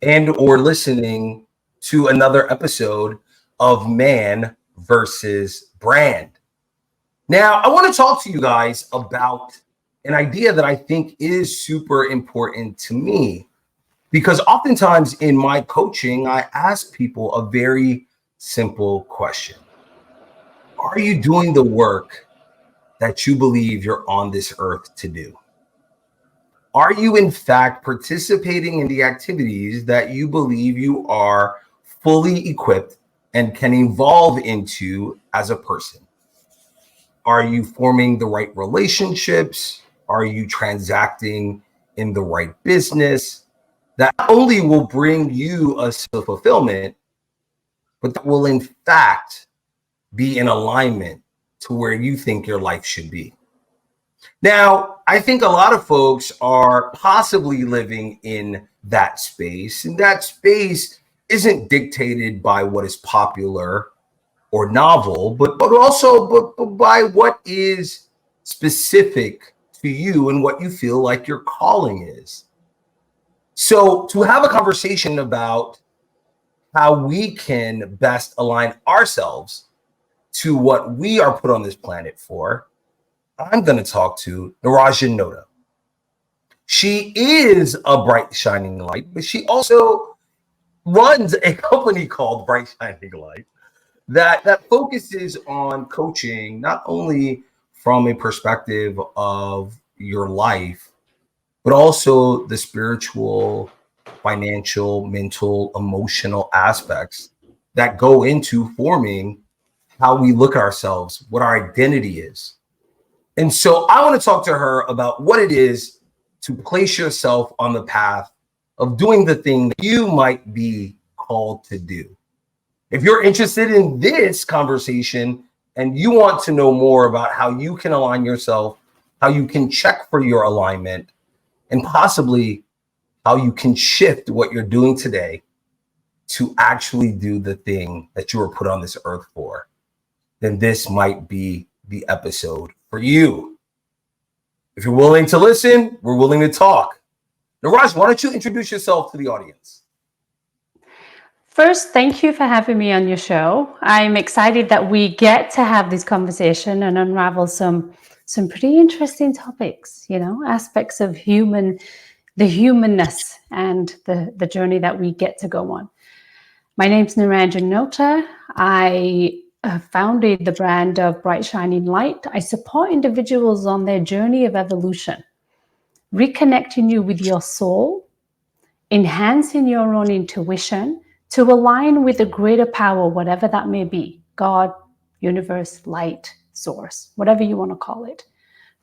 and or listening to another episode of Man versus Brand. Now, I want to talk to you guys about an idea that I think is super important to me, because oftentimes in my coaching, I ask people a very simple question. Are you doing the work that you believe you're on this earth to do? Are you in fact participating in the activities that you believe you are fully equipped and can evolve into as a person? Are you forming the right relationships? Are you transacting in the right business? That not only will bring you a sense of fulfillment, but that will in fact be in alignment to where you think your life should be. Now, I think a lot of folks are possibly living in that space, and that space isn't dictated by what is popular or novel, but also by what is specific to you and what you feel like your calling is. So to have a conversation about how we can best align ourselves to what we are put on this planet for, I'm going to talk to Naranjan Nota. She is a bright shining light, but she also runs a company called Bright Shining Light that focuses on coaching, not only from a perspective of your life, but also the spiritual, financial, mental, emotional aspects that go into forming how we look at ourselves, what our identity is. And so I want to talk to her about what it is to place yourself on the path of doing the thing that you might be called to do. If you're interested in this conversation and you want to know more about how you can align yourself, how you can check for your alignment, and possibly how you can shift what you're doing today to actually do the thing that you were put on this earth for, then this might be the episode for you. If you're willing to listen, we're willing to talk. Naranjan, why don't you introduce yourself to the audience? First, thank you for having me on your show. I'm excited that we get to have this conversation and unravel some pretty interesting topics, aspects of the humanness and the journey that we get to go on. My name's Naranjan Nota. I founded the brand of Bright Shining Light. I support individuals on their journey of evolution, reconnecting you with your soul, enhancing your own intuition to align with a greater power, whatever that may be, God, universe, light, source, whatever you want to call it.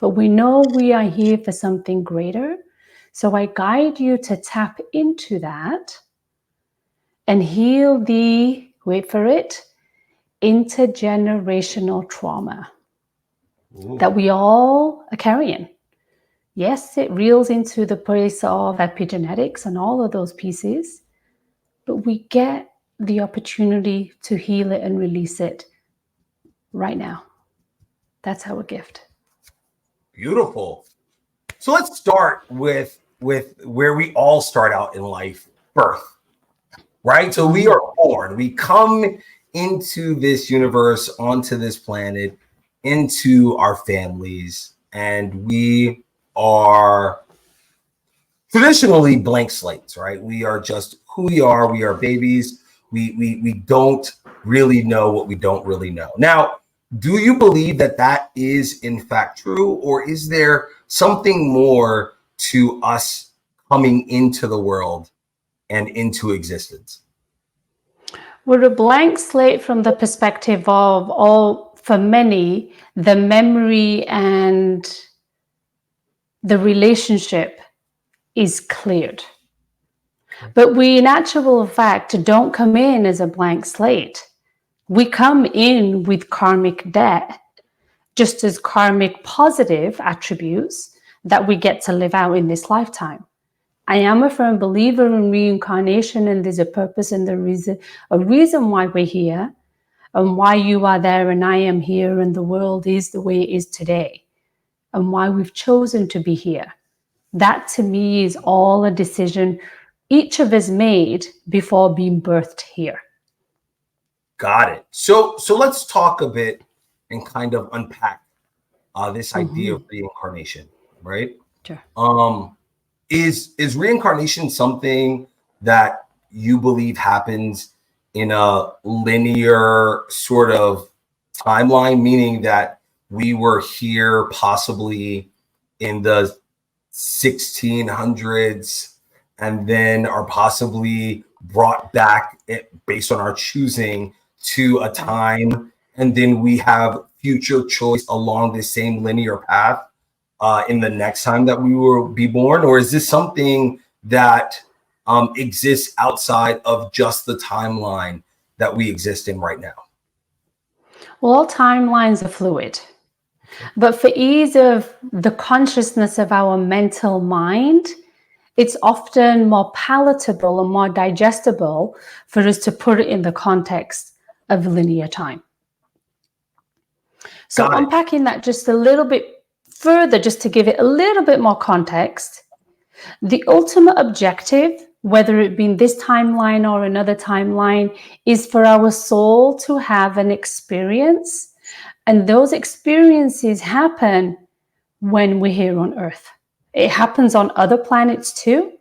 But we know we are here for something greater. So I guide you to tap into that and heal the, wait for it, intergenerational trauma that we all are carrying. Yes, it reels into the place of epigenetics and all of those pieces, but we get the opportunity to heal it and release it right now. That's our gift. Beautiful. So let's start with where we all start out in life, birth, right? So we are born, we come into this universe, onto this planet, into our families, and we are traditionally blank slates, right? We are just who we are. We are babies. We don't really know what we don't really know. Now, do you believe that that is in fact true, or is there something more to us coming into the world and into existence? We're a blank slate from the perspective of all, for many, the memory and the relationship is cleared. But we, in actual fact, don't come in as a blank slate. We come in with karmic debt, just as karmic positive attributes that we get to live out in this lifetime. I am a firm believer in reincarnation, and there's a purpose and a reason why we're here, and why you are there and I am here, and the world is the way it is today, and why we've chosen to be here. That to me is all a decision each of us made before being birthed here. Got it. So let's talk a bit and kind of unpack this idea of reincarnation, right? Sure. Is reincarnation something that you believe happens in a linear sort of timeline, meaning that we were here possibly in the 1600s and then are possibly brought back based on our choosing to a time, and then we have future choice along the same linear path in the next time that we will be born? Or is this something that exists outside of just the timeline that we exist in right now? Well, all timelines are fluid. But for ease of the consciousness of our mental mind, it's often more palatable and more digestible for us to put it in the context of linear time. So unpacking that just a little bit further, just to give it a little bit more context, the ultimate objective, whether it be in this timeline or another timeline, is for our soul to have an experience. And those experiences happen when we're here on Earth. It happens on other planets too,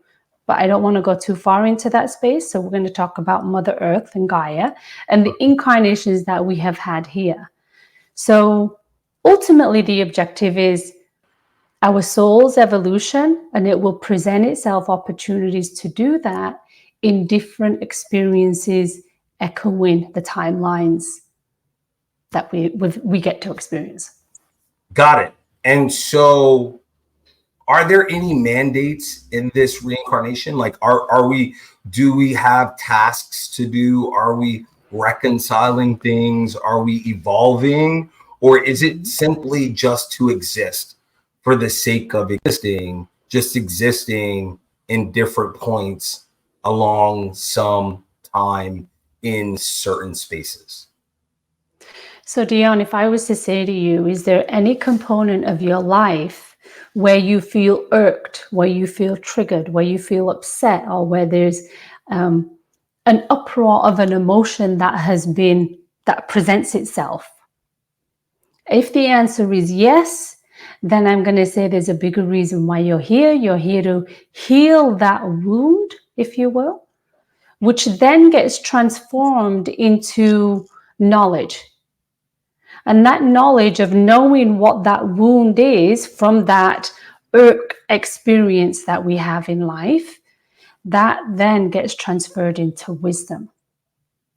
but I don't want to go too far into that space. So we're going to talk about Mother Earth and Gaia and the incarnations that we have had here. So ultimately, the objective is our soul's evolution, and it will present itself opportunities to do that in different experiences, echoing the timelines that we get to experience. Got it. And so are there any mandates in this reincarnation? Like, do we have tasks to do? Are we reconciling things? Are we evolving? Or is it simply just to exist for the sake of existing, just existing in different points along some time in certain spaces? So Dion, if I was to say to you, is there any component of your life where you feel irked, where you feel triggered, where you feel upset, or where there's an uproar of an emotion that presents itself? If the answer is yes, then I'm going to say there's a bigger reason why you're here. You're here to heal that wound, if you will, which then gets transformed into knowledge. And that knowledge of knowing what that wound is from that irk experience that we have in life, that then gets transferred into wisdom.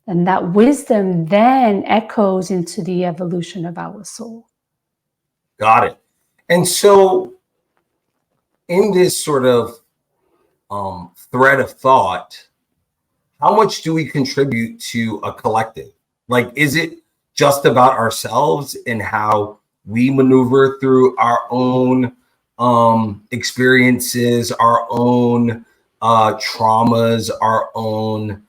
And that wisdom then echoes into the evolution of our soul. Got it. And so in this sort of thread of thought, how much do we contribute to a collective? Like, is it just about ourselves and how we maneuver through our own experiences, our own traumas, our own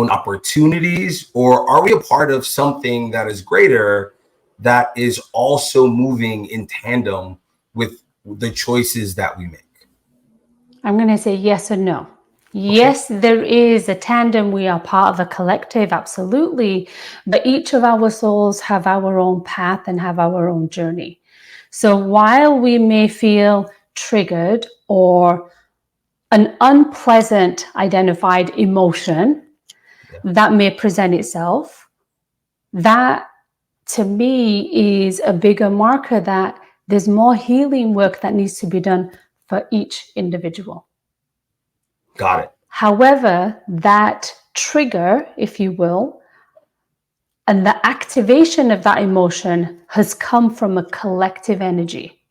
opportunities? Or are we a part of something that is greater, that is also moving in tandem with the choices that we make? I'm going to say yes and no. Yes, there is a tandem. We are part of a collective, absolutely. But each of our souls have our own path and have our own journey. So while we may feel triggered or an unpleasant identified emotion that may present itself, that to me is a bigger marker that there's more healing work that needs to be done for each individual. Got it. However, that trigger, if you will, and the activation of that emotion has come from a collective energy.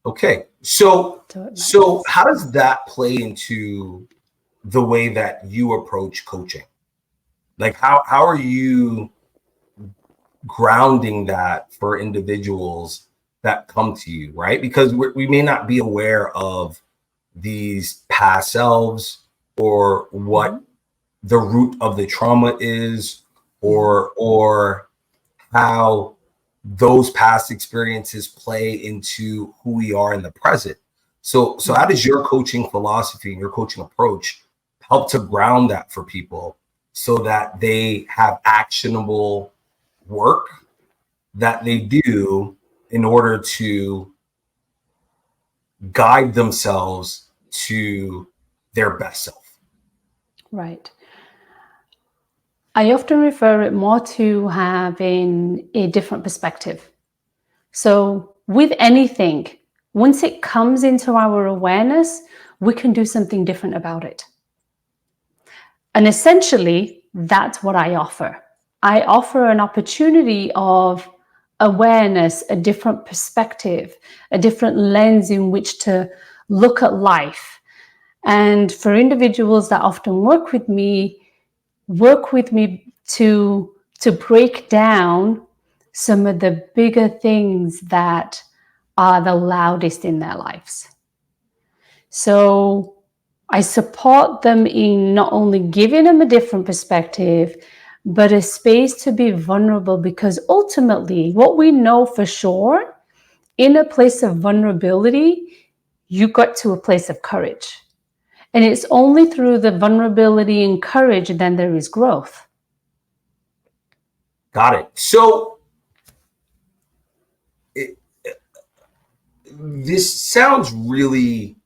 Okay. So how does that play into the way that you approach coaching? Like, how are you grounding that for individuals that come to you, right? Because we may not be aware of these past selves, or what the root of the trauma is, or how those past experiences play into who we are in the present. So how does your coaching philosophy and your coaching approach help to ground that for people so that they have actionable work that they do in order to guide themselves to their best self? Right. I often refer it more to having a different perspective. So with anything, once it comes into our awareness, we can do something different about it. And essentially, that's what I offer. I offer an opportunity of awareness, a different perspective, a different lens in which to look at life. And for individuals that often work with me to break down some of the bigger things that are the loudest in their lives. So I support them in not only giving them a different perspective, but a space to be vulnerable, because ultimately what we know for sure, in a place of vulnerability, you got to a place of courage. And it's only through the vulnerability and courage then there is growth. Got it. So this sounds really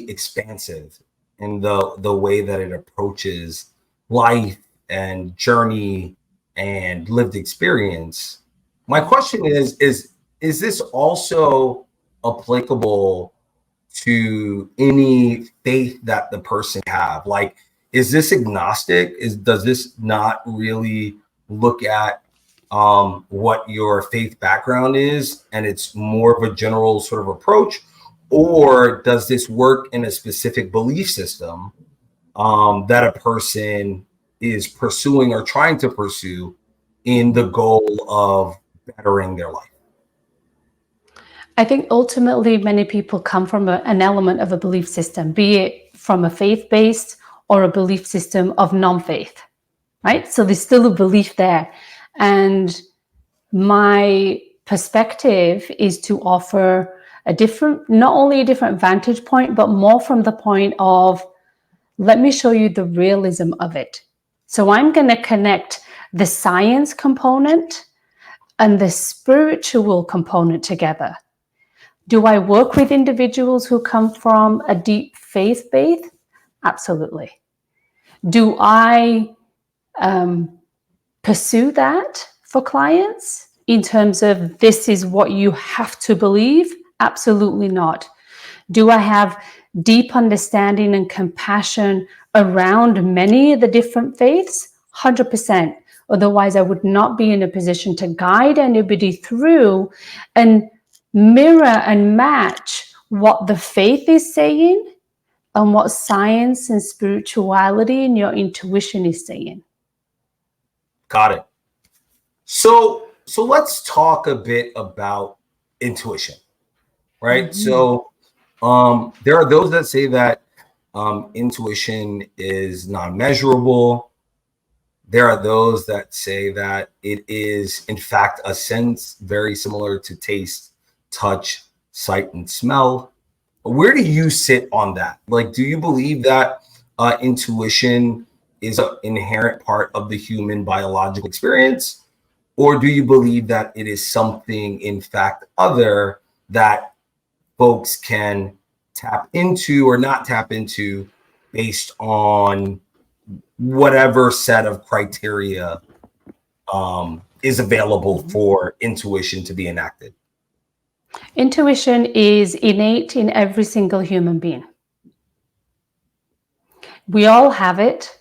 expansive in the way that it approaches life and journey and lived experience. My question is this also applicable to any faith that the person have? Like, is this agnostic? Does this not really look at what your faith background is, and it's more of a general sort of approach? Or does this work in a specific belief system that a person is pursuing or trying to pursue in the goal of bettering their life? I think ultimately many people come from an element of a belief system, be it from a faith-based or a belief system of non-faith, right? So there's still a belief there. And my perspective is to offer a different, not only a different vantage point, but more from the point of, let me show you the realism of it. So I'm going to connect the science component and the spiritual component together. Do I work with individuals who come from a deep faith base? Absolutely. Do I pursue that for clients in terms of this is what you have to believe? Absolutely not. Do I have deep understanding and compassion around many of the different faiths? 100%. Otherwise, I would not be in a position to guide anybody through and mirror and match what the faith is saying and what science and spirituality and your intuition is saying. Got it. So let's talk a bit about intuition, right? Mm-hmm. So there are those that say that intuition is non-measurable. There are those that say that it is, in fact, a sense very similar to taste, touch, sight, and smell. Where do you sit on that? Like, do you believe that intuition is an inherent part of the human biological experience? Or do you believe that it is something, in fact, other that folks can tap into or not tap into based on whatever set of criteria is available for intuition to be enacted? Intuition is innate in every single human being. We all have it.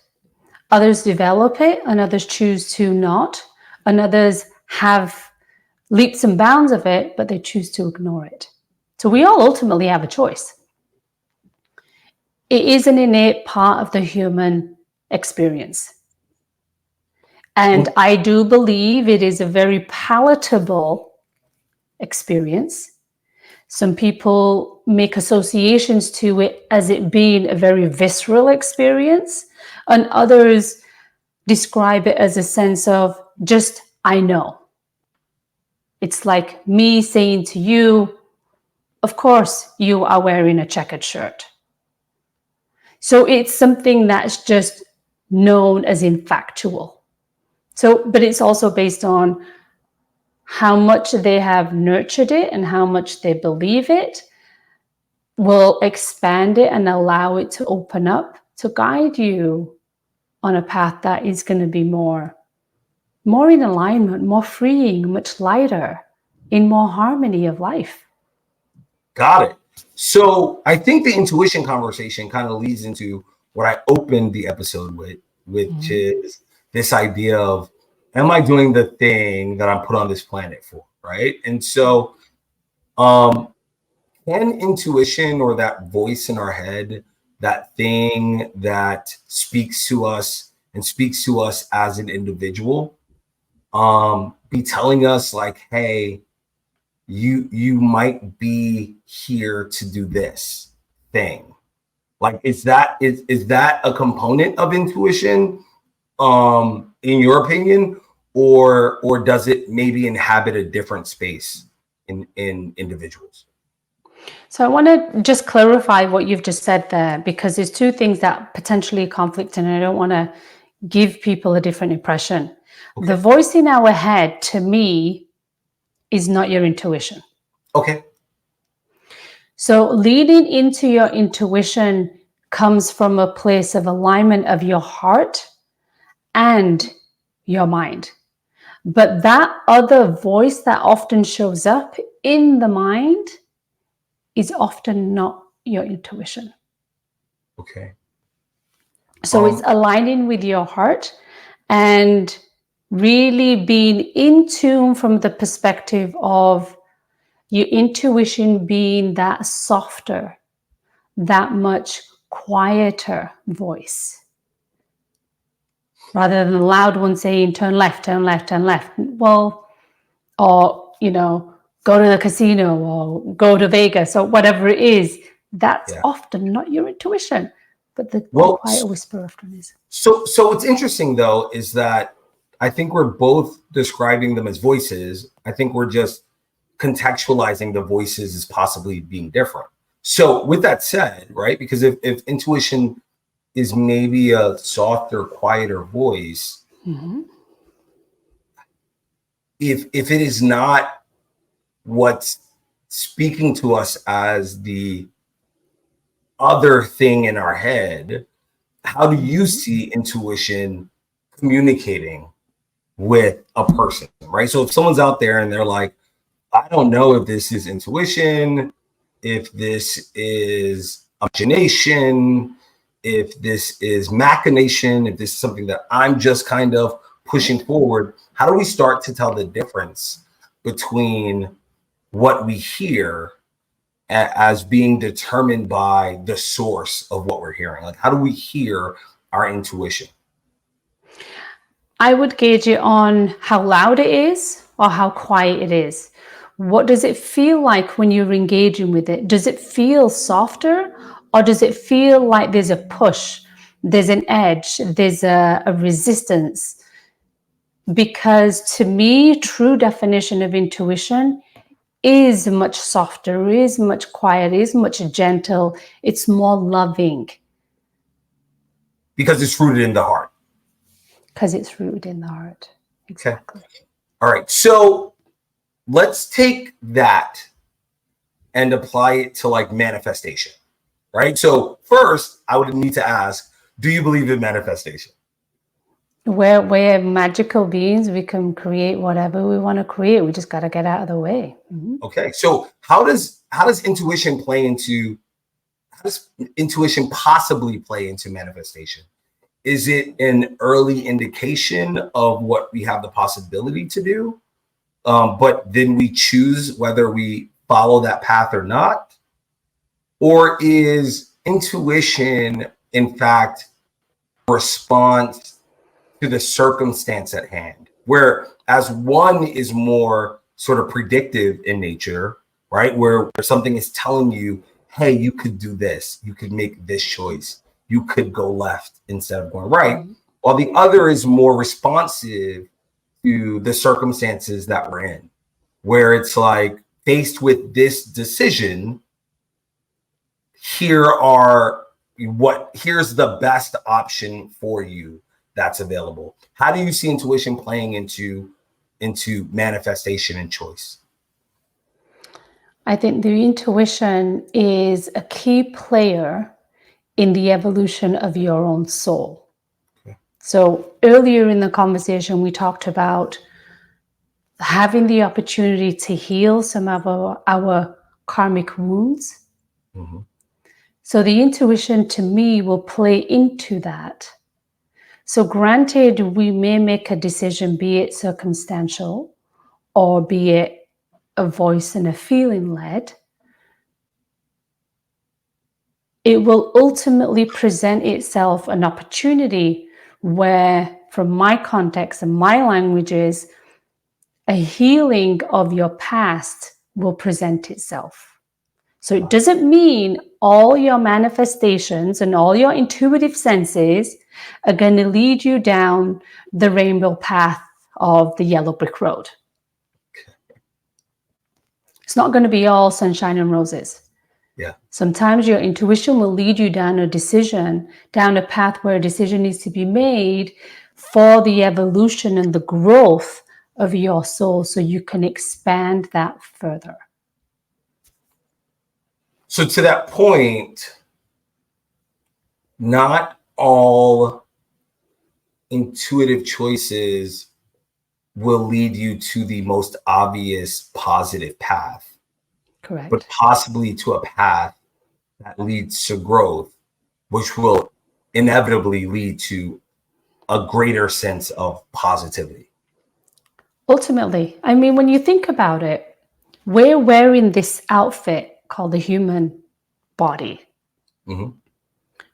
Others develop it and others choose to not. And others have leaps and bounds of it, but they choose to ignore it. So we all ultimately have a choice. It is an innate part of the human experience. And I do believe it is a very palatable experience. Some people make associations to it as it being a very visceral experience, and others describe it as a sense of just, I know. It's like me saying to you, of course, you are wearing a checkered shirt. So it's something that's just known as infactual. So, but it's also based on how much they have nurtured it and how much they believe it will expand it and allow it to open up to guide you on a path that is going to be more in alignment, more freeing, much lighter, in more harmony of life. Got it. So I think the intuition conversation kind of leads into what I opened the episode with, which is this idea of, am I doing the thing that I'm put on this planet for, right? And so can intuition, or that voice in our head, that thing that speaks to us and speaks to us as an individual, be telling us like, hey, you might be here to do this thing? Like, is that a component of intuition, in your opinion, or does it maybe inhabit a different space in individuals? So I want to just clarify what you've just said there, because there's two things that potentially conflict, and I don't want to give people a different impression. Okay. The voice in our head, to me, is not your intuition. Okay. So leading into your intuition comes from a place of alignment of your heart and your mind. But that other voice that often shows up in the mind is often not your intuition. Okay. So it's aligning with your heart and really being in tune from the perspective of your intuition being that softer, that much quieter voice, rather than the loud one saying, turn left, turn left, turn left. Well, or, go to the casino or go to Vegas or whatever it is. That's often not your intuition, but the quiet whisper often is. So what's interesting, though, is that I think we're both describing them as voices. I think we're just contextualizing the voices as possibly being different. So with that said, right, because if intuition is maybe a softer, quieter voice, if it is not what's speaking to us as the other thing in our head, how do you see intuition communicating with a person, right? So if someone's out there and they're like, I don't know if this is intuition, if this is imagination, if this is machination, if this is something that I'm just kind of pushing forward, how do we start to tell the difference between what we hear as being determined by the source of what we're hearing? Like, how do we hear our intuition? I would gauge it on how loud it is or how quiet it is. What does it feel like when you're engaging with it? Does it feel softer, or does it feel like there's a push, there's an edge, there's a resistance? Because to me, true definition of intuition is much softer, is much quieter, is much gentle. It's more loving. Because it's rooted in the heart. Because it's rooted in the heart. Exactly. Okay. All right. So let's take that and apply it to like manifestation, right? So first, I would need to ask, do you believe in manifestation? We're magical beings. We can create whatever we want to create. We just got to get out of the way. Okay. So how does intuition play into, how does intuition possibly play into manifestation? Is it an early indication of what we have the possibility to do? But then we choose whether we follow that path or not? Or is intuition, in fact, a response to the circumstance at hand? Whereas one is more sort of predictive in nature, right? Where something is telling you, hey, you could do this, you could make this choice, you could go left instead of going right. While the other is more responsive to the circumstances that we're in. where it's like, faced with this decision, here's the best option for you that's available. How do you see intuition playing into manifestation and choice? I think the intuition is a key player in the evolution of your own soul. Okay. So earlier in the conversation, we talked about having the opportunity to heal some of our karmic wounds. Mm-hmm. So the intuition to me will play into that. So granted, we may make a decision, be it circumstantial or be it a voice and a feeling led. It will ultimately present itself an opportunity where, from my context and my languages, a healing of your past will present itself. So it doesn't mean all your manifestations and all your intuitive senses are going to lead you down the rainbow path of the yellow brick road. It's not going to be all sunshine and roses. Yeah. Sometimes your intuition will lead you down a path where a decision needs to be made for the evolution and the growth of your soul so you can expand that further. So to that point, not all intuitive choices will lead you to the most obvious positive path. Correct. But possibly to a path that leads to growth, which will inevitably lead to a greater sense of positivity. Ultimately, I mean, when you think about it, we're wearing this outfit called the human body. Mm-hmm.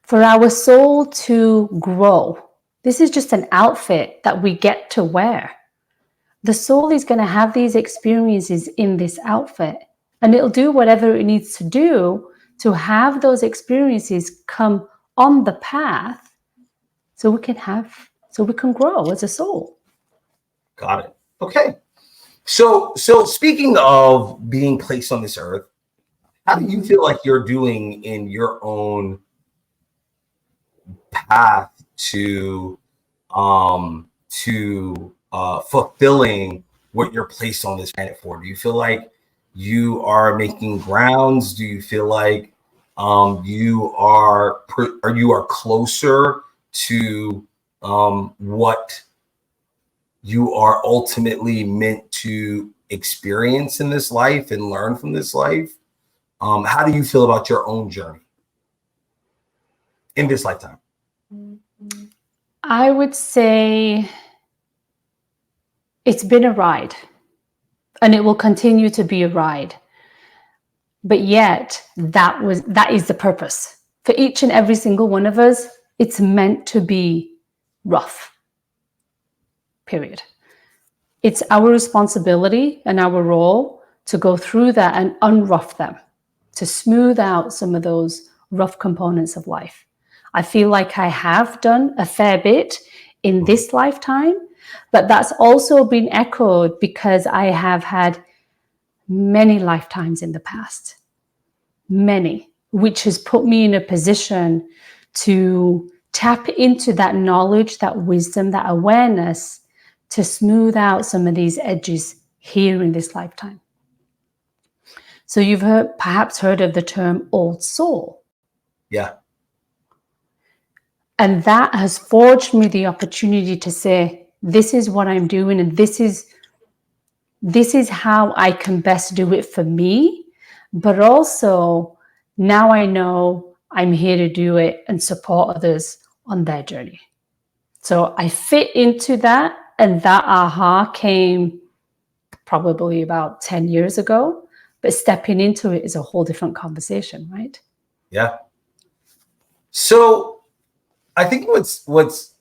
For our soul to grow, this is just an outfit that we get to wear. The soul is going to have these experiences in this outfit, and it'll do whatever it needs to do to have those experiences come on the path so we can grow as a soul. Got it. Okay. So speaking of being placed on this earth, how do you feel like you're doing in your own path to fulfilling what you're placed on this planet for? Do you feel like you are making grounds? Do you feel like you are closer to what you are ultimately meant to experience in this life and learn from this life? How do you feel about your own journey in this lifetime? I would say it's been a ride, and it will continue to be a ride. But yet, that is the purpose. For each and every single one of us, it's meant to be rough. Period. It's our responsibility and our role to go through that and unrough them, to smooth out some of those rough components of life. I feel like I have done a fair bit in this lifetime, but that's also been echoed because I have had many lifetimes in the past, many, which has put me in a position to tap into that knowledge, that wisdom, that awareness to smooth out some of these edges here in this lifetime. So you've perhaps heard of the term old soul. Yeah. And that has forged me the opportunity to say, this is what I'm doing, and this is how I can best do it for me. But also, now I know I'm here to do it and support others on their journey. So I fit into that, and that aha came probably about 10 years ago. But stepping into it is a whole different conversation, right? Yeah. So I think what's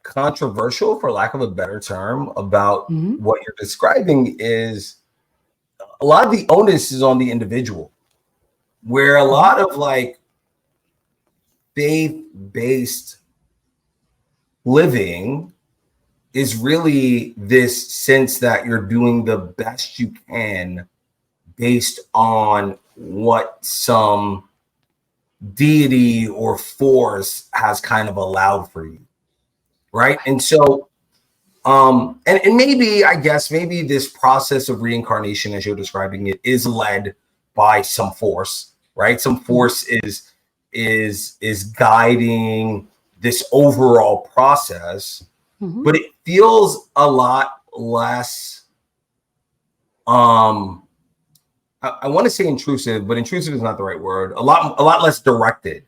controversial, for lack of a better term, about what you're describing is a lot of the onus is on the individual, where a lot of like faith-based living is really this sense that you're doing the best you can based on what some deity or force has kind of allowed for you, right? And so and maybe, I guess, maybe this process of reincarnation, as you're describing it, is led by some force, right? Some force is guiding this overall process, but it feels a lot less I want to say intrusive, but intrusive is not the right word. A lot less directed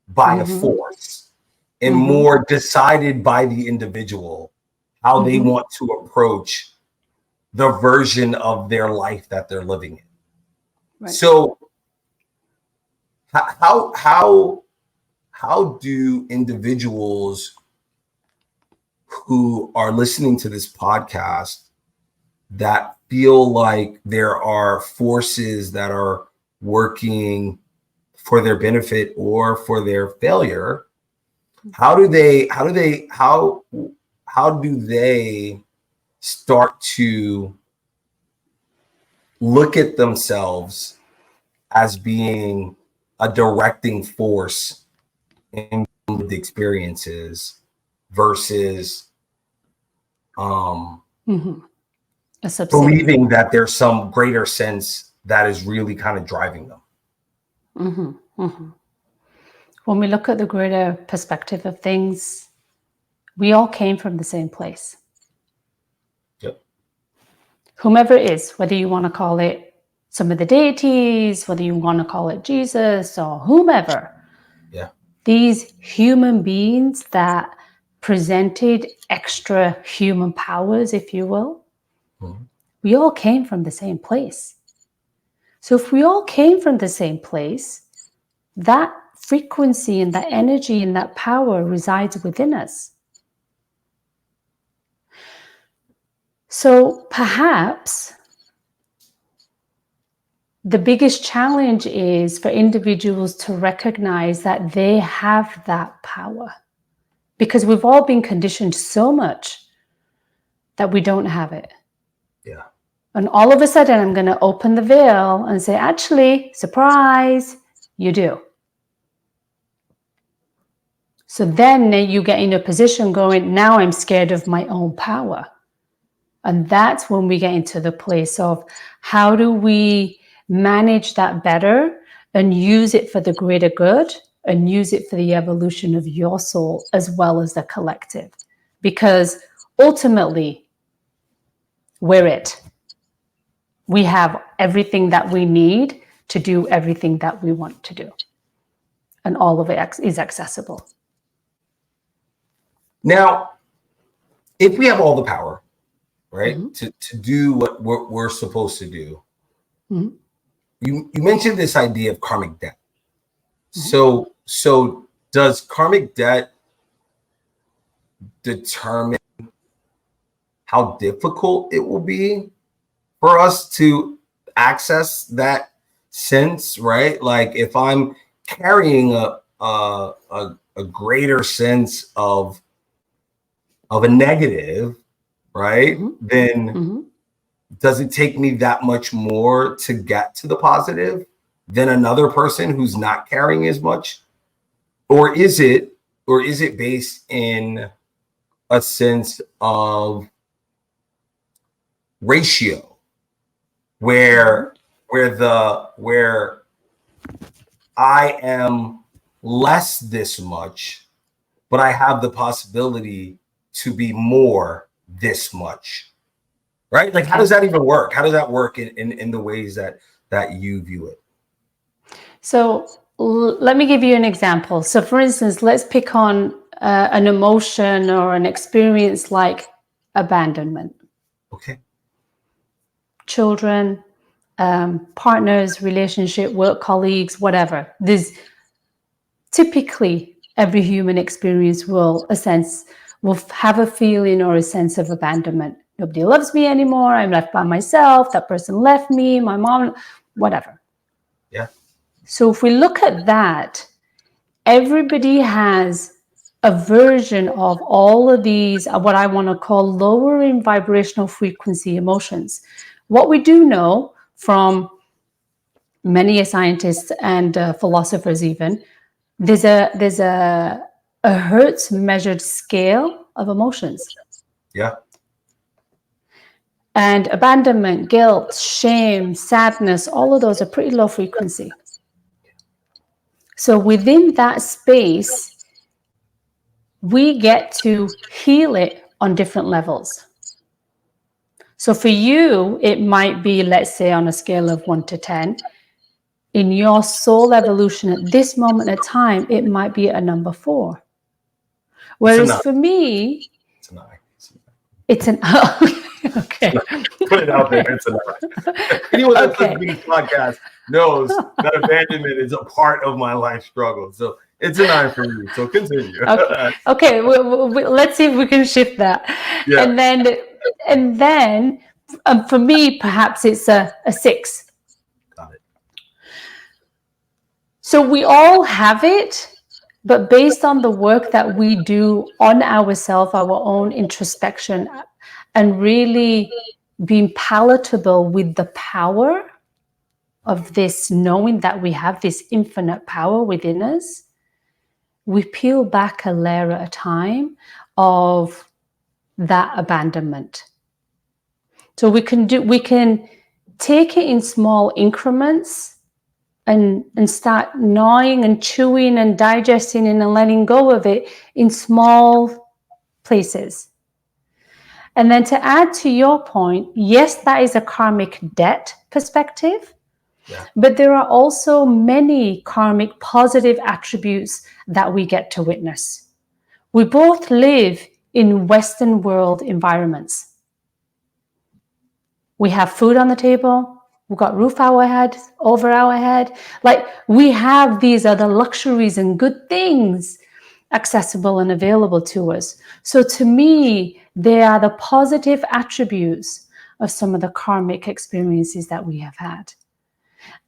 by a force and more decided by the individual how they want to approach the version of their life that they're living in. Right. So how do individuals who are listening to this podcast that feel like there are forces that are working for their benefit or for their failure, how do they start to look at themselves as being a directing force in the experiences versus believing that there's some greater sense that is really kind of driving them? When we look at the greater perspective of things, we all came from the same place. Yep. Whomever it is, whether you want to call it some of the deities, whether you want to call it Jesus or whomever, these human beings that presented extra human powers, if you will, we all came from the same place. So if we all came from the same place, that frequency and that energy and that power resides within us. So perhaps the biggest challenge is for individuals to recognize that they have that power, because we've all been conditioned so much that we don't have it. Yeah. And all of a sudden, I'm going to open the veil and say, actually, surprise, you do. So then you get in a position going, now I'm scared of my own power. And that's when we get into the place of how do we manage that better and use it for the greater good and use it for the evolution of your soul as well as the collective. Because ultimately, we're it. We have everything that we need to do everything that we want to do. And all of it is accessible. Now, if we have all the power, right, to do what we're supposed to do, you mentioned this idea of karmic debt. So does karmic debt determine how difficult it will be for us to access that sense, right? Like if I'm carrying a greater sense of a negative, right? Then does it take me that much more to get to the positive than another person who's not carrying as much? Or is it based in a sense of ratio where I am less this much, but I have the possibility to be more this much, right? Like, how does that even work? How does that work in the ways that you view it? So let me give you an example. So for instance, let's pick on an emotion or an experience like abandonment. Okay. Children, partners, relationship, work colleagues, whatever. There's typically every human experience will have a feeling or a sense of abandonment. Nobody loves me anymore. I'm left by myself. That person left me, my mom, whatever. Yeah. So if we look at that, everybody has a version of all of these, what I want to call lowering vibrational frequency emotions. What we do know from many scientists and philosophers, even, there's a Hertz measured scale of emotions. Yeah. And abandonment, guilt, shame, sadness, all of those are pretty low frequency. So within that space, we get to heal it on different levels. So for you, it might be, let's say, on a scale of 1 to 10. In your soul evolution at this moment of time, it might be a number 4. Whereas for me, it's a 9. it's an okay. Put it out there. It's a 9. Anyone that's listening to these podcasts knows that abandonment is a part of my life struggle. So it's a 9 for you. So continue. Okay. Let's see if we can shift that. Yeah. And then for me, perhaps it's a 6. Got it. So we all have it, but based on the work that we do on ourselves, our own introspection, and really being palatable with the power of this, knowing that we have this infinite power within us, we peel back a layer at a time of that abandonment. So we can take it in small increments and start gnawing and chewing and digesting and letting go of it in small places. And then to add to your point, yes, that is a karmic debt perspective. Yeah. But there are also many karmic positive attributes that we get to witness. We both live in Western world environments. We have food on the table. We've got roof over our head. Like, we have these other luxuries and good things accessible and available to us. So to me, they are the positive attributes of some of the karmic experiences that we have had.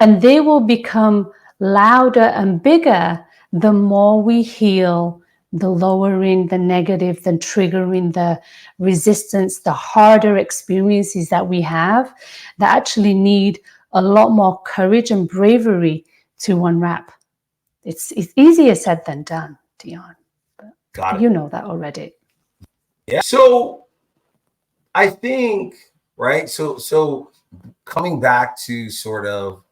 And they will become louder and bigger the more we heal the lowering, the negative, the triggering, the resistance, the harder experiences that we have that actually need a lot more courage and bravery to unwrap. It's easier said than done, Dion. Got it. You know that already. Yeah. So I think, right, so coming back to sort of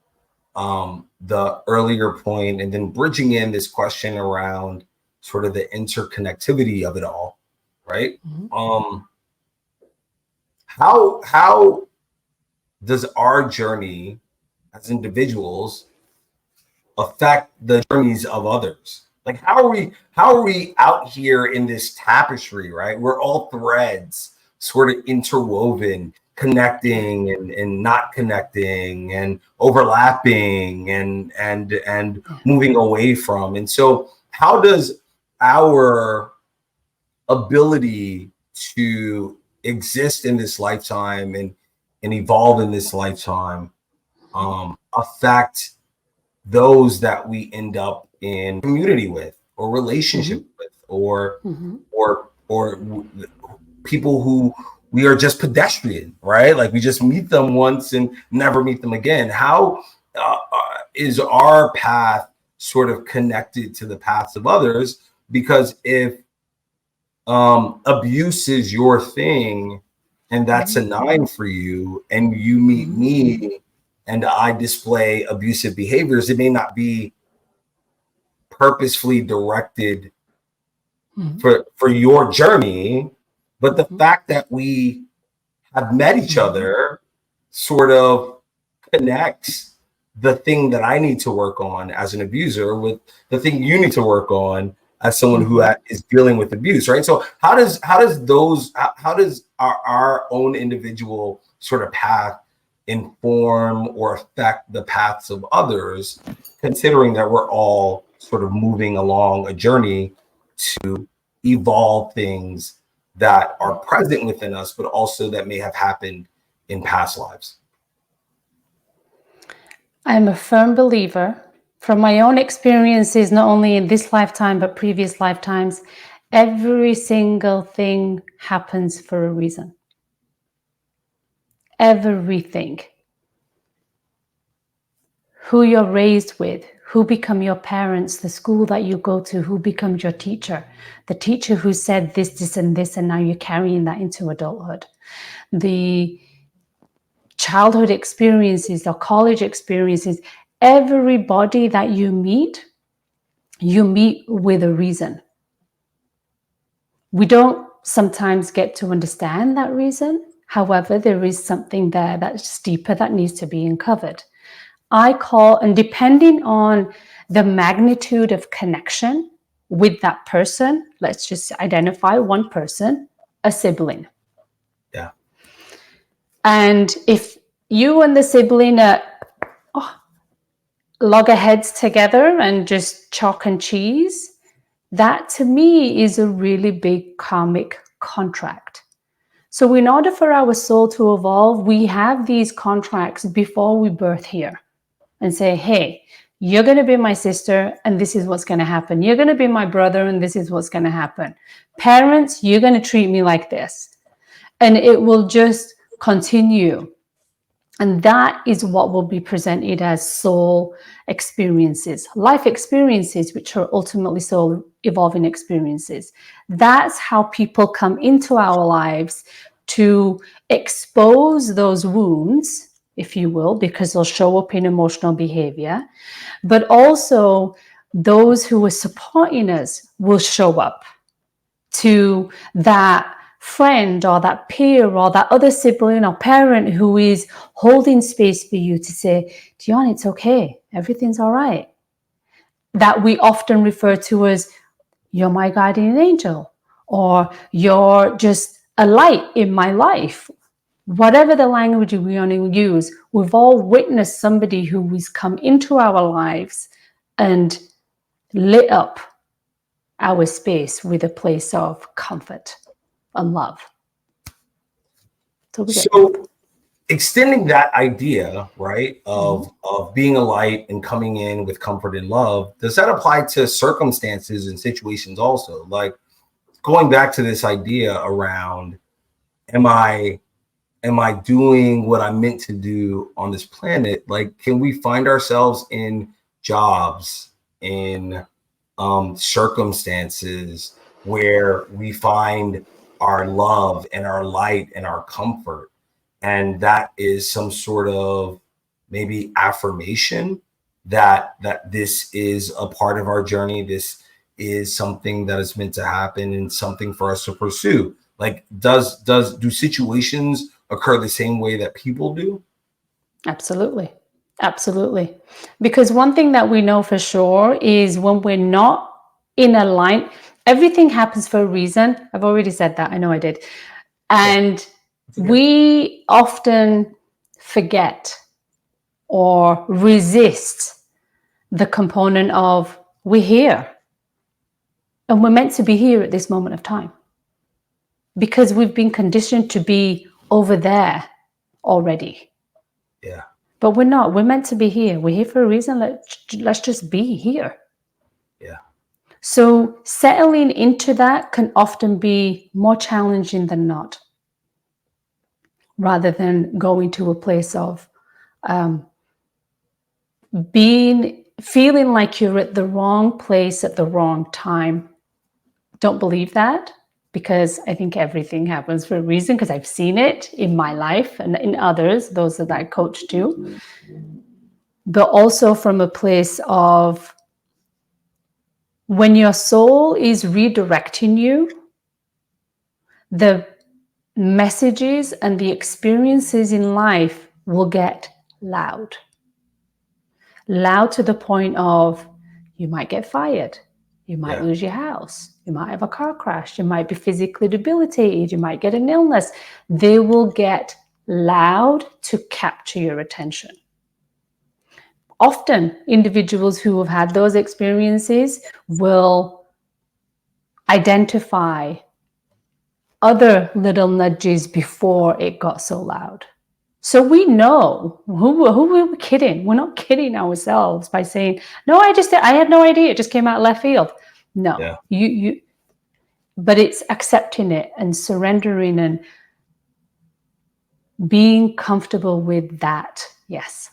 the earlier point, and then bridging in this question around sort of the interconnectivity of it all, right? Mm-hmm. How does our journey as individuals affect the journeys of others? Like, how are we out here in this tapestry, right? We're all threads sort of interwoven, connecting and not connecting, and overlapping and moving away from. And so how does our ability to exist in this lifetime and evolve in this lifetime affect those that we end up in community with, or relationship with, or people who we are just pedestrian, right? Like, we just meet them once and never meet them again. How is our path sort of connected to the paths of others? Because if abuse is your thing and that's a 9 for you, and you meet me and I display abusive behaviors, it may not be purposefully directed for your journey, but the fact that we have met each other sort of connects the thing that I need to work on as an abuser with the thing you need to work on as someone who is dealing with abuse, right? So how does our own individual sort of path inform or affect the paths of others, considering that we're all sort of moving along a journey to evolve things that are present within us, but also that may have happened in past lives? I'm a firm believer, from my own experiences, not only in this lifetime, but previous lifetimes, Every single thing happens for a reason. Everything. Who you're raised with, who become your parents, the school that you go to, who becomes your teacher, the teacher who said this, this, and this, and now you're carrying that into adulthood. The childhood experiences or college experiences, everybody that you meet with a reason. We don't sometimes get to understand that reason. However, there is something there that's deeper that needs to be uncovered. And depending on the magnitude of connection with that person, let's just identify one person, a sibling. Yeah. And if you and the sibling are loggerheads together and just chalk and cheese, that to me is a really big karmic contract. So in order for our soul to evolve, we have these contracts before we birth here and say, hey, you're going to be my sister and this is what's going to happen. You're going to be my brother and this is what's going to happen. Parents, you're going to treat me like this. And it will just continue. And that is what will be presented as soul experiences, life experiences, which are ultimately soul evolving experiences. That's how people come into our lives to expose those wounds, if you will, because they'll show up in emotional behavior. But also those who are supporting us will show up to that friend or that peer or that other sibling or parent who is holding space for you to say, Dion, it's okay. Everything's all right. That we often refer to as, you're my guardian angel, or you're just a light in my life. Whatever the language we want to use, we've all witnessed somebody who has come into our lives and lit up our space with a place of comfort and love. So extending that idea, right, of being a light and coming in with comfort and love, does that apply to circumstances and situations also? Like going back to this idea around, am I doing what I'm meant to do on this planet? Like, can we find ourselves in jobs, in circumstances where we find our love and our light and our comfort, and that is some sort of maybe affirmation that this is a part of our journey, this is something that is meant to happen and something for us to pursue? Like, do situations occur the same way that people do? Absolutely. Absolutely. Because one thing that we know for sure is when we're not in a line, everything happens for a reason. I've already said that. I know I did. And we often forget or resist the component of we're here and we're meant to be here at this moment of time because we've been conditioned to be over there already. Yeah. But we're not. We're meant to be here. We're here for a reason. Let's just be here. Yeah. So settling into that can often be more challenging than not, rather than going to a place of feeling like you're at the wrong place at the wrong time. Don't believe that, because I think everything happens for a reason, because I've seen it in my life and in others, those that I coach too. But also from a place of when your soul is redirecting you, the messages and the experiences in life will get loud. Loud to the point of you might get fired. You might lose your house. You might have a car crash. You might be physically debilitated. You might get an illness. They will get loud to capture your attention. Often, individuals who have had those experiences will identify other little nudges before it got so loud. So we know who are we kidding? We're not kidding ourselves by saying, no, I had no idea. It just came out of left field. No, but it's accepting it and surrendering and being comfortable with that. Yes.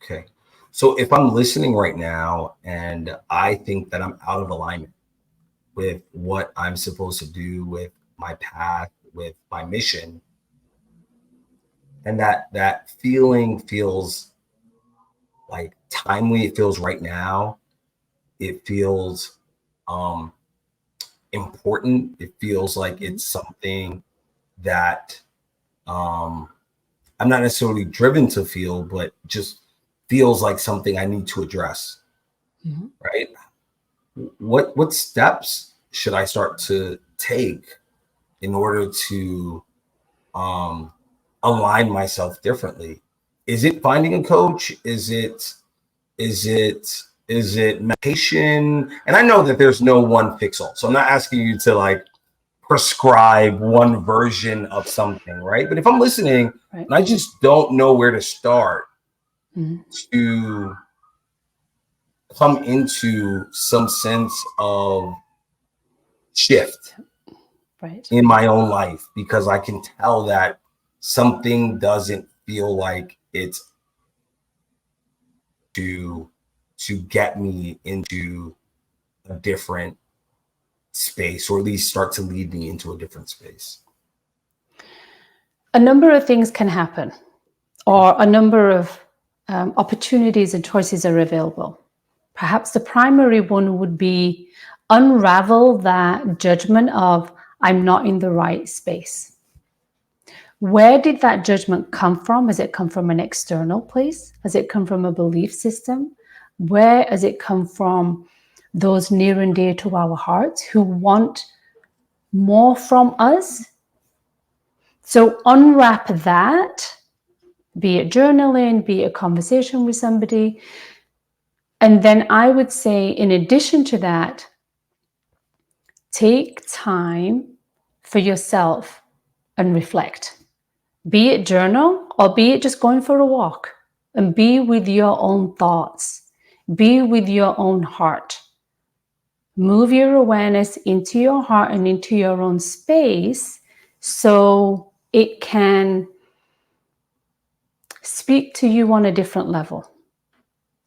Okay. So if I'm listening right now and I think that I'm out of alignment with what I'm supposed to do, with my path, with my mission, and that feeling feels like timely, it feels right now, it feels important, it feels like it's something that I'm not necessarily driven to feel, but just feels like something I need to address. Right? What steps should I start to take in order to align myself differently? Is it finding a coach? Is it meditation? And I know that there's no one fix all, so I'm not asking you to like prescribe one version of something, right? But if I'm listening and I just don't know where to start to come into some sense of shift in my own life, because I can tell that something doesn't feel like it's to get me into a different space, or at least start to lead me into a different space. A number of things can happen, or a number of opportunities and choices are available. Perhaps the primary one would be unravel that judgment of I'm not in the right space. Where did that judgment come from? Has it come from an external place? Has it come from a belief system? Where has it come from those near and dear to our hearts who want more from us? So unwrap that, be it journaling, be it a conversation with somebody. And then I would say, in addition to that, take time for yourself and reflect. Be it journal, or be it just going for a walk, and be with your own thoughts. Be with your own heart. Move your awareness into your heart and into your own space so it can speak to you on a different level.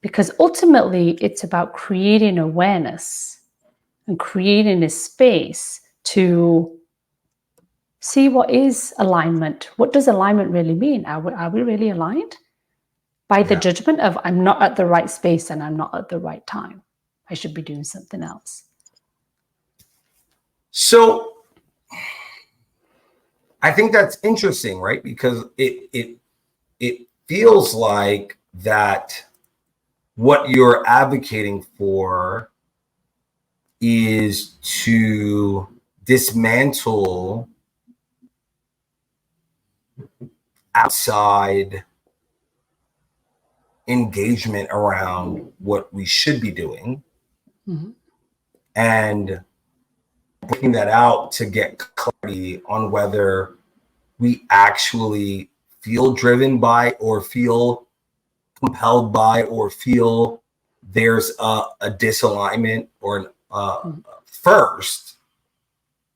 Because ultimately, it's about creating awareness and creating a space to see what is alignment. What does alignment really mean? Are we really aligned? By the judgment of I'm not at the right space and I'm not at the right time. I should be doing something else. So I think that's interesting, right? Because it feels like that what you're advocating for is to dismantle outside engagement around what we should be doing, and breaking that out to get clarity on whether we actually feel driven by, or feel compelled by, or feel there's a disalignment or first,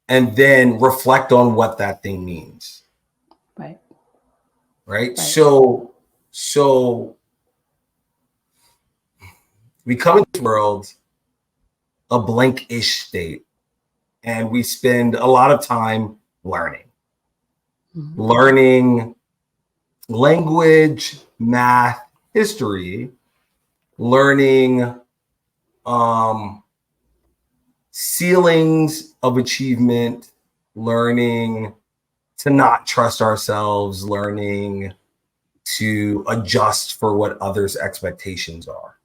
and then reflect on what that thing means. Right. So we come into the world a blank-ish state, and we spend a lot of time learning language, math, history, learning ceilings of achievement, learning to not trust ourselves, learning to adjust for what others' expectations are.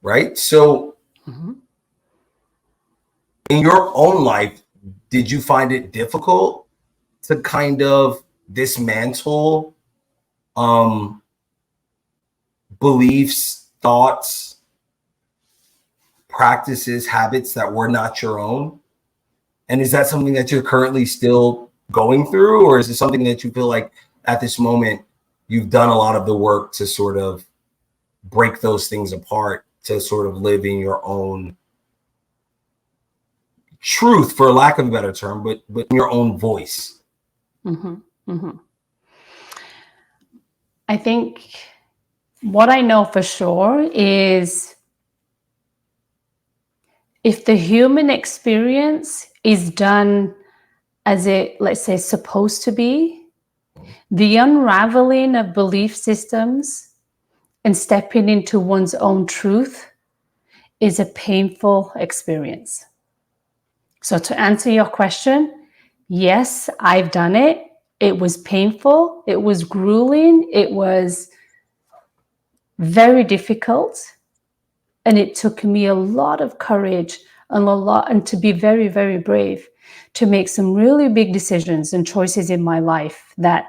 Right? So in your own life, did you find it difficult to kind of dismantle beliefs, thoughts, practices, habits that were not your own? And is that something that you're currently still going through, or is it something that you feel like at this moment you've done a lot of the work to sort of break those things apart, to sort of live in your own truth, for lack of a better term, but in your own voice? Mm-hmm. Mm-hmm. I think what I know for sure is if the human experience is done as it, let's say, supposed to be, the unraveling of belief systems and stepping into one's own truth is a painful experience. So to answer your question, yes, I've done it. It was painful. It was grueling. It was very difficult. And it took me a lot of courage and to be very, very brave to make some really big decisions and choices in my life that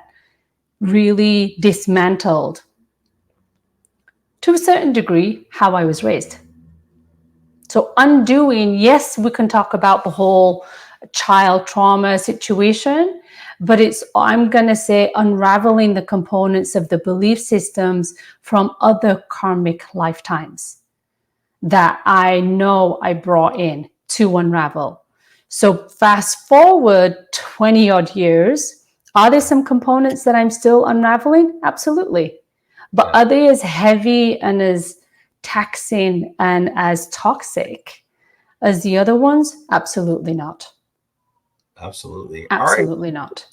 really dismantled, to a certain degree, how I was raised. So undoing, yes, we can talk about the whole child trauma situation, but I'm going to say, unraveling the components of the belief systems from other karmic lifetimes that I know I brought in to unravel. So fast forward 20 odd years, are there some components that I'm still unraveling? Absolutely. But are they as heavy and as taxing and as toxic as the other ones? Absolutely not. Absolutely. Absolutely All right. not.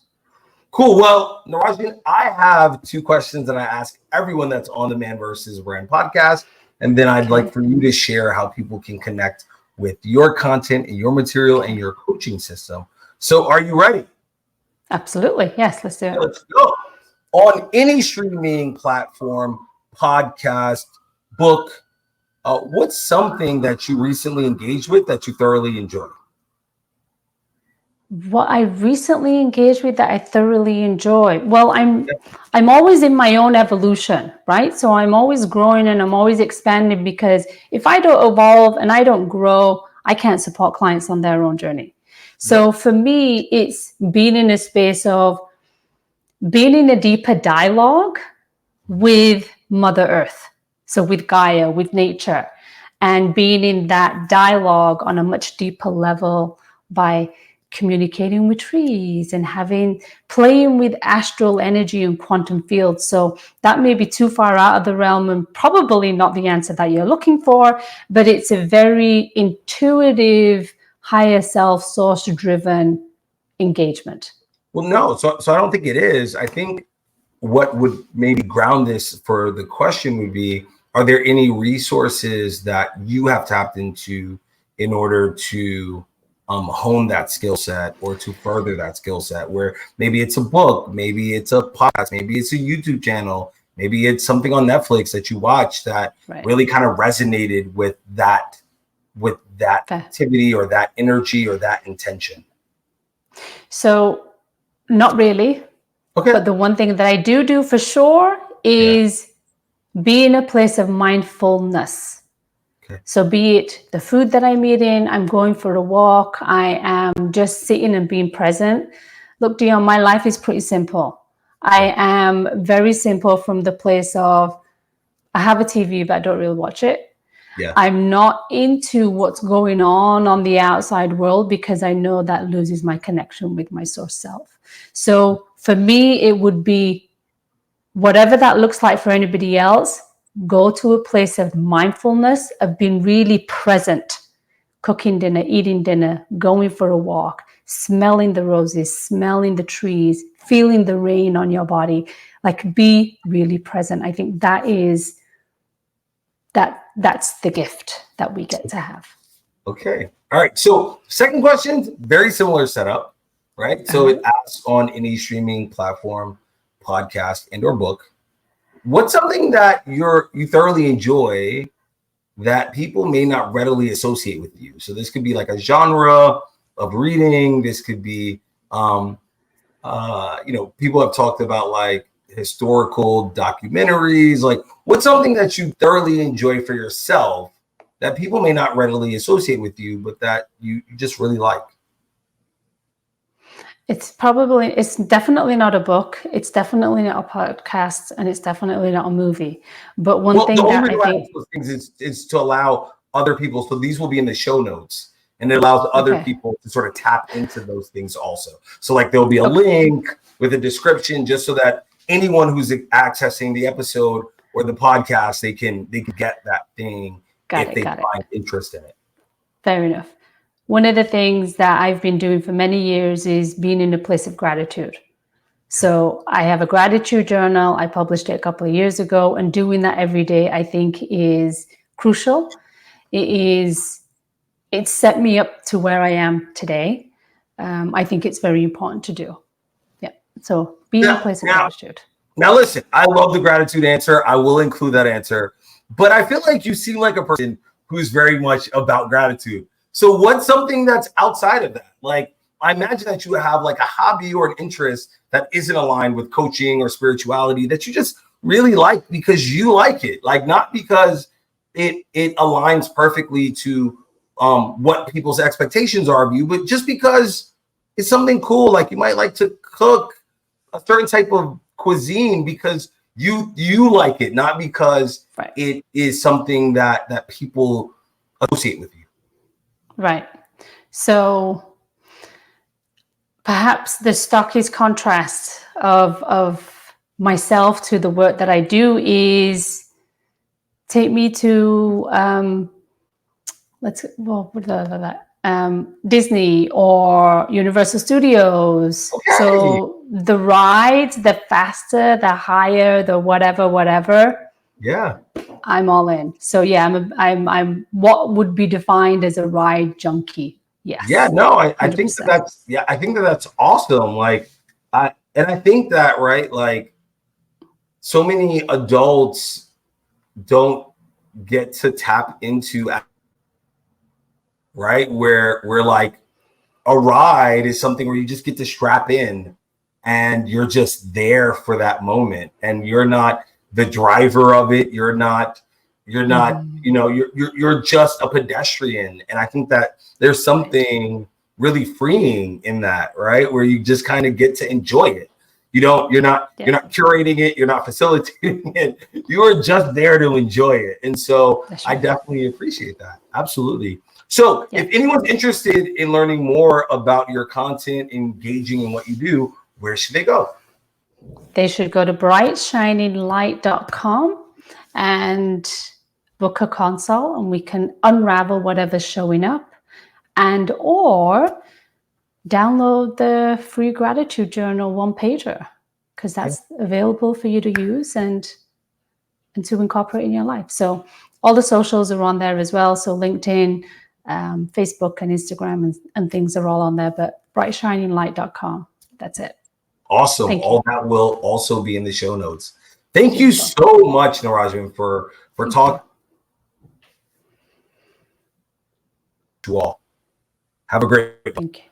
Cool. Well, Naranjan, I have two questions that I ask everyone that's on the Man versus Brand podcast. And then I'd like for you to share how people can connect with your content and your material and your coaching system. So are you ready? Absolutely. Yes, let's do it. Let's go. On any streaming platform, podcast, book, what's something that you recently engaged with that you thoroughly enjoy? What I recently engaged with that I thoroughly enjoy. Well, I'm always in my own evolution, right? So I'm always growing and I'm always expanding, because if I don't evolve and I don't grow, I can't support clients on their own journey. So for me, it's being in a space of being in a deeper dialogue with Mother Earth. So with Gaia, with nature, and being in that dialogue on a much deeper level by communicating with trees and playing with astral energy and quantum fields. So that may be too far out of the realm and probably not the answer that you're looking for, but it's a very intuitive, higher self, source driven engagement. Well, no. So I don't think it is. I think what would maybe ground this for the question would be, are there any resources that you have tapped into in order to hone that skill set or to further that skill set, where maybe it's a book, maybe it's a podcast, maybe it's a YouTube channel, maybe it's something on Netflix that you watch that really kind of resonated with that activity or that energy or that intention? So not really. Okay. But the one thing that I do for sure is be in a place of mindfulness. So be it the food that I'm eating, I'm going for a walk, I am just sitting and being present. Look, Dion, my life is pretty simple. I am very simple from the place of, I have a TV, but I don't really watch it. I'm not into what's going on the outside world, because I know that loses my connection with my source self. So for me, it would be whatever that looks like for anybody else. Go to a place of mindfulness, of being really present, cooking dinner, eating dinner, going for a walk, smelling the roses, smelling the trees, feeling the rain on your body. Like, be really present. I think that's the gift that we get to have. Okay. All right. So second question, very similar setup, right? So it asks, on any streaming platform, podcast, and or book, what's something that you thoroughly enjoy that people may not readily associate with you? So this could be like a genre of reading. This could be, people have talked about like historical documentaries. Like, what's something that you thoroughly enjoy for yourself that people may not readily associate with you, but that you just really like? It's definitely not a book. It's definitely not a podcast, and it's definitely not a movie. But one thing that I think those things is to allow other people. So these will be in the show notes, and it allows other Okay. people to sort of tap into those things also. So like there'll be a Okay. link with a description just so that anyone who's accessing the episode or the podcast, they can get that thing Got if it. they Got it. find interest in it. Fair enough. One of the things that I've been doing for many years is being in a place of gratitude. So I have a gratitude journal. I published it a couple of years ago, and doing that every day, I think, is crucial. It's set me up to where I am today. I think it's very important to do. Yeah. So being in a place of gratitude. Now, listen, I love the gratitude answer. I will include that answer. But I feel like you seem like a person who's very much about gratitude. So what's something that's outside of that? Like, I imagine that you have like a hobby or an interest that isn't aligned with coaching or spirituality that you just really like because you like it. Like, not because it aligns perfectly to what people's expectations are of you, but just because it's something cool. Like you might like to cook a certain type of cuisine because you like it, not because Right. it is something that people associate with you. Right. So perhaps the starkest contrast of myself to the work that I do is take me to Disney or Universal Studios. Okay. So the rides, the faster, the higher, the whatever. Yeah. I'm all in. So yeah, I'm what would be defined as a ride junkie. Yes. Yeah, no, I think 100%. I think that's awesome. Like I think that, right, like so many adults don't get to tap into, right, where like a ride is something where you just get to strap in and you're just there for that moment, and you're not the driver of it. You're not, you know, you're just a pedestrian. And I think that there's something really freeing in that, right? Where you just kind of get to enjoy it. You're not curating it, you're not facilitating it. You are just there to enjoy it. And so I definitely appreciate that. Absolutely. So if anyone's interested in learning more about your content, engaging in what you do, where should they go? They should go to brightshininglight.com and book a consult, and we can unravel whatever's showing up, and or download the free gratitude journal one pager, because that's available for you to use and to incorporate in your life. So all the socials are on there as well. So LinkedIn, Facebook and Instagram and things are all on there, but brightshininglight.com. That's it. Awesome. All that will also be in the show notes. Thank you so much, Naranjan, for talking to all. Have a great day. Thank you.